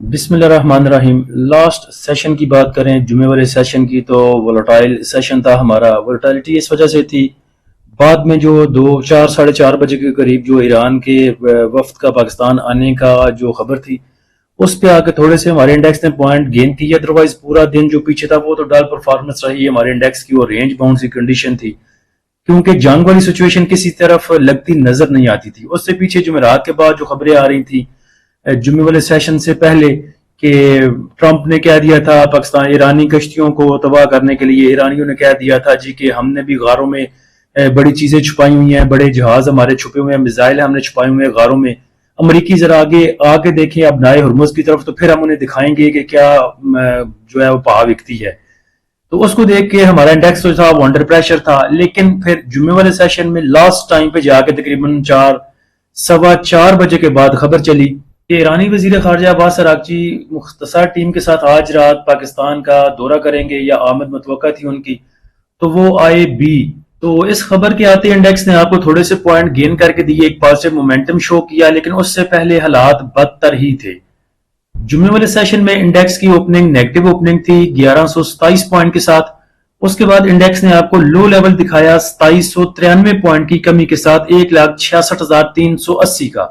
بسم اللہ الرحمن الرحیم۔ لاسٹ سیشن کی بات کریں، جمعے والے سیشن کی، تو وولٹائل سیشن تھا ہمارا۔ وولٹائلٹی اس وجہ سے تھی، بعد میں جو 4 بجے کے قریب جو ایران کے وفد کا پاکستان آنے کا جو خبر تھی، اس پہ آ کے تھوڑے سے ہمارے انڈیکس نے پوائنٹ گین کی۔ ادروائز پورا دن جو پیچھے تھا وہ تو ڈال پرفارمنس رہی ہے ہمارے انڈیکس کی، اور رینج باؤنڈ سی کنڈیشن تھی، کیونکہ جنگ والی سچویشن کسی طرف لگتی نظر نہیں آتی تھی۔ اس سے پیچھے جمعرات کے بعد جو خبریں آ رہی تھیں جمعے والے سیشن سے پہلے، کہ ٹرمپ نے کہہ دیا تھا پاکستان ایرانی کشتیوں کو تباہ کرنے کے لیے، ایرانیوں نے کہہ دیا تھا جی کہ ہم نے بھی غاروں میں بڑی چیزیں چھپائی ہوئی ہیں، بڑے جہاز ہمارے چھپے ہوئے ہیں، میزائل ہم نے چھپائے ہوئے ہیں غاروں میں۔ امریکی ذرا آگے دیکھیں اب نائے ہرمز کی طرف، تو پھر ہم انہیں دکھائیں گے کہ کیا جو ہے وہ پہا وکتی ہے۔ تو اس کو دیکھ کے ہمارا انڈیکس تو تھا وہ انڈر پریشر تھا، لیکن پھر جمعے والے سیشن میں لاسٹ ٹائم پہ جا کے تقریباً 4:15 بجے کے بعد خبر چلی کہ ایرانی وزیر خارجہ عباس عراقچی مختصر ٹیم کے ساتھ آج رات پاکستان کا دورہ کریں گے، یا آمد متوقع تھی ان کی، تو وہ آئے بھی۔ تو اس خبر کے آتے انڈیکس نے آپ کو تھوڑے سے پوائنٹ گین کر کے دیے، ایک پازیٹیو مومنٹم شو کیا، لیکن اس سے پہلے حالات بدتر ہی تھے۔ جمعے والے سیشن میں انڈیکس کی اوپننگ نیگیٹو اوپننگ تھی 1127 پوائنٹ کے ساتھ۔ اس کے بعد انڈیکس نے آپ کو لو لیول دکھایا 2793 پوائنٹ کی کمی کے ساتھ 1,66,380 کا۔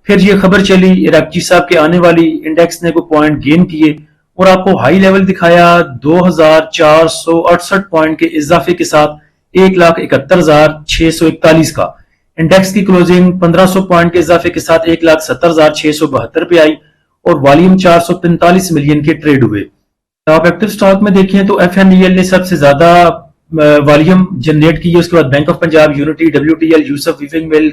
پھر یہ خبر چلی عراقچی صاحب کے آنے والی، انڈیکس نے کوئی پوائنٹ گین کیے اور آپ کو ہائی لیول دکھایا 2,468 پوائنٹ کے اضافے کے ساتھ 1,71,641 کا۔ انڈیکس کی کلوزنگ 1,500 پوائنٹ کے اضافے کے ساتھ 1,70,672 پہ آئی، اور والیوم 445 ملین کے ٹریڈ ہوئے۔ آپ ایکٹیو سٹاک میں دیکھیں تو ایف این ڈی ایل نے سب سے زیادہ والیوم جنریٹ کی ہے، اس کے بعد bank of Punjab, unity, W T L, Yousuf weaving mill,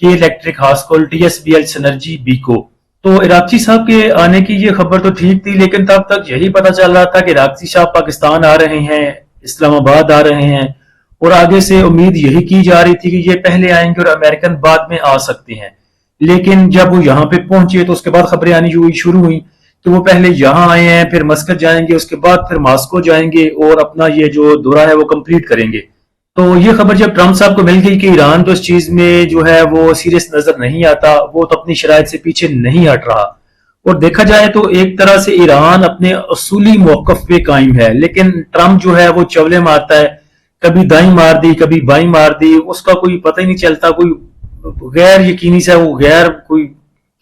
K electric, Hascol, T S B L, synergy, Byco. تو عراقچی صاحب کے آنے کی یہ خبر تو ٹھیک تھی، لیکن تب تک یہی پتا چل رہا تھا کہ عراقچی صاحب پاکستان آ رہے ہیں، اسلام آباد آ رہے ہیں، اور آگے سے امید یہی کی جا رہی تھی کہ یہ پہلے آئیں گے اور امریکن بعد میں آ سکتے ہیں۔ لیکن جب وہ یہاں پہ پہنچے تو اس کے بعد خبریں آنی شروع ہوئی کہ وہ پہلے یہاں آئے ہیں، پھر مسقط جائیں گے، اس کے بعد پھر ماسکو جائیں گے، اور اپنا یہ جو دورہ ہے وہ کمپلیٹ کریں گے۔ تو یہ خبر جب ٹرمپ صاحب کو مل گئی کہ ایران تو اس چیز میں جو ہے وہ سیریس نظر نہیں آتا، وہ تو اپنی شرائط سے پیچھے نہیں ہٹ رہا، اور دیکھا جائے تو ایک طرح سے ایران اپنے اصولی موقف پہ قائم ہے، لیکن ٹرمپ جو ہے وہ چولے مارتا ہے، کبھی دائیں مار دی کبھی بائیں مار دی، اس کا کوئی پتہ ہی نہیں چلتا، کوئی غیر یقینی سا، وہ غیر کوئی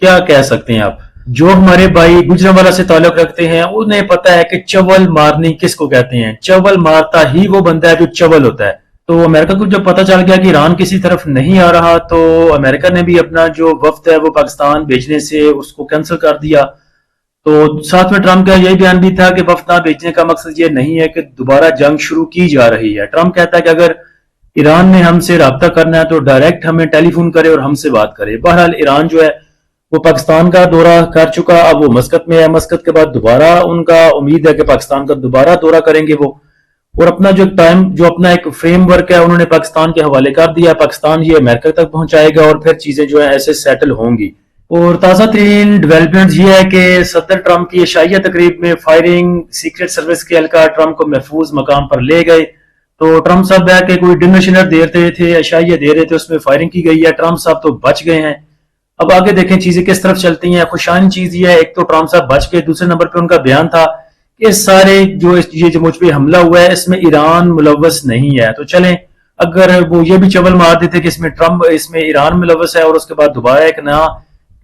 کیا کہہ سکتے ہیں آپ۔ جو ہمارے بھائی گجرانوالہ سے تعلق رکھتے ہیں انہیں پتا ہے کہ چول مارنی کس کو کہتے ہیں، چول مارتا ہی وہ بندہ ہے جو چول ہوتا ہے۔ تو امریکہ کو جب پتا چل گیا کہ ایران کسی طرف نہیں آ رہا، تو امریکہ نے بھی اپنا جو وفد ہے وہ پاکستان بھیجنے سے اس کو کینسل کر دیا۔ تو ساتھ میں ٹرمپ کا یہی بیان بھی تھا کہ وفد نہ بھیجنے کا مقصد یہ نہیں ہے کہ دوبارہ جنگ شروع کی جا رہی ہے۔ ٹرمپ کہتا ہے کہ اگر ایران نے ہم سے رابطہ کرنا ہے تو ڈائریکٹ ہمیں ٹیلی فون کرے اور ہم سے بات کرے۔ بہرحال ایران جو ہے وہ پاکستان کا دورہ کر چکا، اب وہ مسقط میں ہے، مسقط کے بعد دوبارہ ان کا امید ہے کہ پاکستان کا دوبارہ دورہ کریں گے وہ، اور اپنا جو ٹائم جو اپنا ایک فریم ورک ہے انہوں نے پاکستان کے حوالے کر دیا، پاکستان یہ امریکہ تک پہنچائے گا، اور پھر چیزیں جو ہیں ایسے سیٹل ہوں گی۔ اور تازہ ترین ڈیولپمنٹ یہ ہے کہ صدر ٹرمپ کی عشائیہ تقریب میں فائرنگ، سیکرٹ سروس کے اہلکار ٹرمپ کو محفوظ مقام پر لے گئے۔ تو ٹرمپ صاحب بیٹھ کے کوئی ڈنر شنر دے رہے تھے، عشائیہ دے رہے تھے، اس میں فائرنگ کی گئی ہے، ٹرمپ صاحب تو بچ گئے ہیں۔ اب آگے دیکھیں چیزیں کس طرف چلتی ہیں۔ خوشائن چیز یہ ہے، ایک تو ٹرمپ صاحب بچ گئے، دوسرے نمبر پہ ان کا بیان تھا کہ سارے جو مجھ پہ حملہ ہوا ہے اس میں ایران ملوث نہیں ہے۔ تو چلیں اگر وہ یہ بھی چول مار دیتے کہ اس میں ایران ملوث ہے، اور اس کے بعد دوبارہ ایک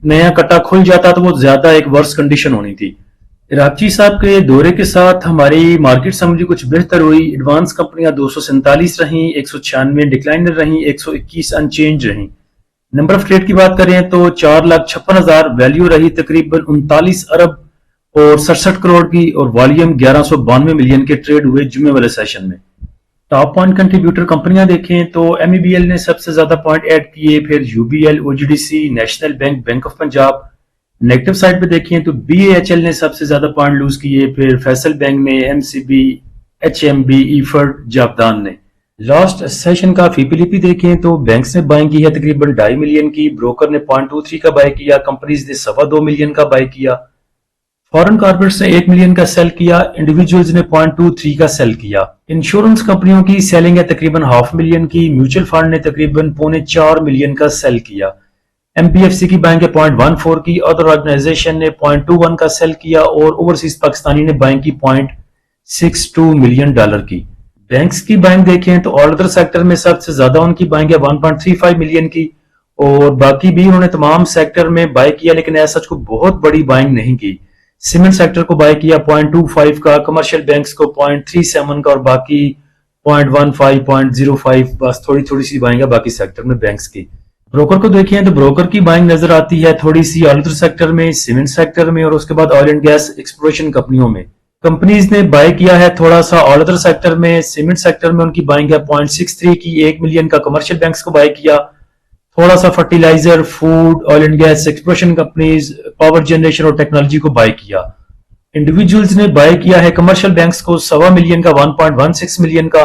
نیا کٹا کھل جاتا، تو وہ زیادہ ایک ورس کنڈیشن ہونی تھی۔ عراقچی صاحب کے دورے کے ساتھ ہماری مارکیٹ سمجھی کچھ بہتر ہوئی۔ ایڈوانس کمپنیاں 247 رہیں، 196 ڈکلائنر رہیں، 121 انچینج رہیں۔ نمبر آف ٹریڈ کی بات کریں تو 4,56,000 ویلیو رہی تقریباً 39 ارب اور 67 کروڑ کی، اور والیوم 1192 ملین کے ٹریڈ ہوئے جمعے والے سیشن میں۔ ٹاپ پوائنٹ کنٹریبیوٹر کمپنیاں دیکھیں تو ایم ای بی ایل نے سب سے زیادہ پوائنٹ ایڈ کیے، پھر U B L, O G D C, national bank, bank of Punjab. Negative side پہ دیکھیں تو بی اے ایچ ایل نے سب سے زیادہ پوائنٹ لوز کیے، پھر فیصل بینک نے، M C B, H M B, ایفرڈ، جاودان نے۔ لاسٹ سیشن کا فی پی لی پی دیکھیں تو بینکس نے بائنگ کی ہے تقریباً 2.5 ملین کی، بروکر نے 0.23 کا بائی کیا، کمپنیز نے 2.25 ملین کا بائی کیا، فورن کارپوریٹس نے 1 ملین کا سیل کیا، انڈیویجولز نے 0.23 کا سیل کیا۔ انشورنس کمپنیوں کی سیلنگ ہے تقریباً 0.5 ملین کی، میوچل فنڈ نے تقریباً 3.25 ملین کا سیل کیا۔ MPFC کی بائنگ ہے 0.14 کی، ادر آرگنائزیشن نے 0.21 کا سیل کیا اور اوورسیز پاکستانی نے بائنگ کی 0.62 ملین ڈالر کی۔ بینکس کی بائنگ دیکھیں تو آل ادر سیکٹر میں سب سے زیادہ ان کی بائنگ ہے 1.35 ملین کی، اور باقی بھی انہوں نے تمام سیکٹر میں بائی کیا، لیکن ایسا کو بہت بڑی بائنگ نہیں کی۔ سیمنٹ سیکٹر کو بائی کیا 0.25 کا، کمرشل بینکس کو 0.37 کا، اور باقی 0.15 0.05، بس تھوڑی تھوڑی سی بائنگ ہے باقی سیکٹر میں بینکس کی۔ بروکر کو دیکھیں تو بروکر کی بائنگ نظر آتی ہے تھوڑی سی آل ادر سیکٹر میں، سیمنٹ سیکٹر میں، اور اس کے بعد آئل اینڈ گیس ایکسپلوریشن کمپنیوں میں۔ کمپنیز نے بائی کیا ہے تھوڑا سا آل ادر سیکٹر میں، سیمنٹ سیکٹر میں ان کی بائنگ ہے 0.63 کی، 1 ملین کا کمرشل بینکس کو بائی کیا، تھوڑا سا fertiliser, food, oil and gas exploration companies, power generation اور ٹیکنالوجی کو بائی کیا۔ انڈیویجولز نے بائی کیا ہے کمرشل بینکس کو 1.25 ملین کا، 1.16 ملین کا،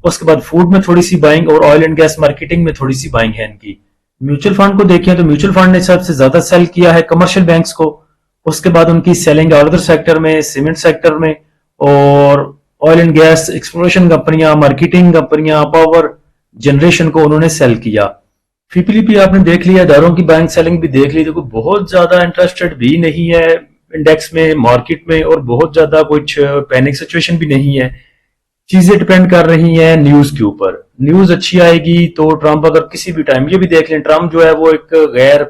اس کے بعد فوڈ میں تھوڑی سی بائنگ اور آئل اینڈ گیس مارکیٹنگ میں تھوڑی سی بائنگ ہے ان کی۔ میوچل فنڈ کو دیکھیں تو میوچل فنڈ نے سب سے زیادہ سیل کیا ہے کمرشل بینکس کو، اس کے بعد ان کی سیلنگ آل ادر سیکٹر میں، سیمنٹ سیکٹر میں، اور آئل اینڈ گیس ایکسپلوریشن کمپنیاں، مارکیٹنگ کمپنیاں، پاور جنریشن کو انہوں نے سیل کیا۔ FIPLP آپ نے دیکھ لیا، اداروں کی بینک سیلنگ بھی دیکھ لی، تو کوئی بہت زیادہ انٹرسٹڈ بھی نہیں ہے انڈیکس میں، مارکیٹ میں، اور بہت زیادہ کچھ پینک سچویشن بھی نہیں ہے۔ چیزیں ڈیپینڈ کر رہی ہیں نیوز کے اوپر، نیوز اچھی آئے گی تو ٹرمپ اگر کسی بھی ٹائم، یہ بھی دیکھ لیں ٹرمپ جو ہے وہ ایک غیر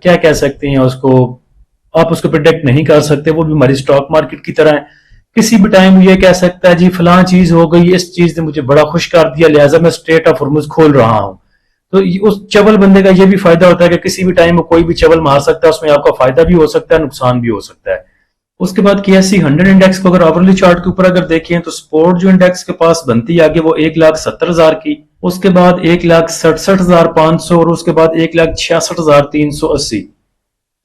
کیا کہہ سکتے ہیں اس کو، آپ اس کو پریڈکٹ نہیں کر سکتے، وہ بھی ہماری سٹاک مارکیٹ کی طرح ہے، کسی بھی ٹائم یہ کہہ سکتا ہے جی فلاں چیز ہو گئی، اس چیز نے مجھے بڑا خوش کر دیا لہٰذا میں اسٹریٹ آف ہرمز کھول رہا ہوں۔ تو اس چول بندے کا یہ بھی فائدہ ہوتا ہے کہ کسی بھی ٹائم کوئی بھی چول مار سکتا ہے، اس میں آپ کا فائدہ بھی ہو سکتا ہے، نقصان بھی ہو سکتا ہے۔ اس کے بعد KSE 100 انڈیکس کو اگر آورلی چارٹ کے اوپر اگر دیکھیں تو سپورٹ جو انڈیکس کے پاس بنتی ہے آگے وہ 1,70,000 کی، اس کے بعد 1,67,500، اور اس کے بعد 1,66,380۔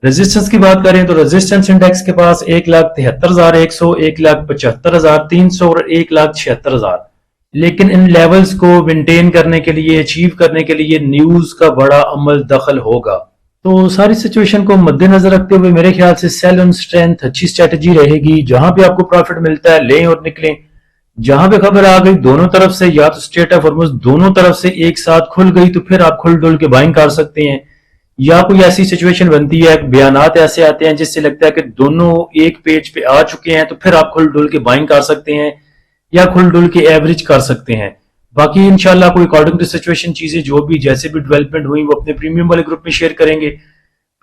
ریزسٹنس کی بات کریں تو ریزسٹنس انڈیکس کے پاس 1,73,100، 1,75,300 اور 1,76,000۔ لیکن ان لیولز کو مینٹین کرنے کے لیے، اچیو کرنے کے لیے نیوز کا بڑا عمل دخل ہوگا۔ تو ساری سچویشن کو مد نظر رکھتے ہوئے میرے خیال سے سیل آن اسٹرینتھ اچھی اسٹریٹجی رہے گی، جہاں پہ آپ کو پروفٹ ملتا ہے لیں اور نکلیں، جہاں پہ خبر آ گئی دونوں طرف سے، یا تو اسٹریٹ آف ہرمز دونوں طرف سے ایک ساتھ کھل گئی تو پھر آپ کھل ڈل کے بائنگ کر سکتے ہیں، یا کوئی ایسی سچویشن بنتی ہے، بیانات ایسے آتے ہیں جس سے لگتا ہے کہ دونوں ایک پیج پہ آ چکے ہیں تو پھر آپ کھل ڈل کے بائنگ کر سکتے ہیں یا کھل ڈل کے ایوریج کر سکتے ہیں۔ باقی انشاءاللہ کوئی اکارڈنگ ٹو سچویشن چیزیں جو بھی جیسے بھی ڈیولپمنٹ ہوئی وہ اپنے پریمیم والے گروپ میں شیئر کریں گے۔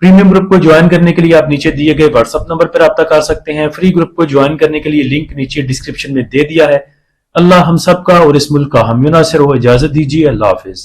پریمیم گروپ کو جوائن کرنے کے لیے آپ نیچے دیے گئے واٹس ایپ نمبر پر رابطہ کر سکتے ہیں، فری گروپ کو جوائن کرنے کے لیے لنک نیچے ڈسکرپشن میں دے دیا ہے۔ اللہ ہم سب کا اور اس ملک کا حامی و ناصر ہو، اجازت دیجیے، اللہ حافظ۔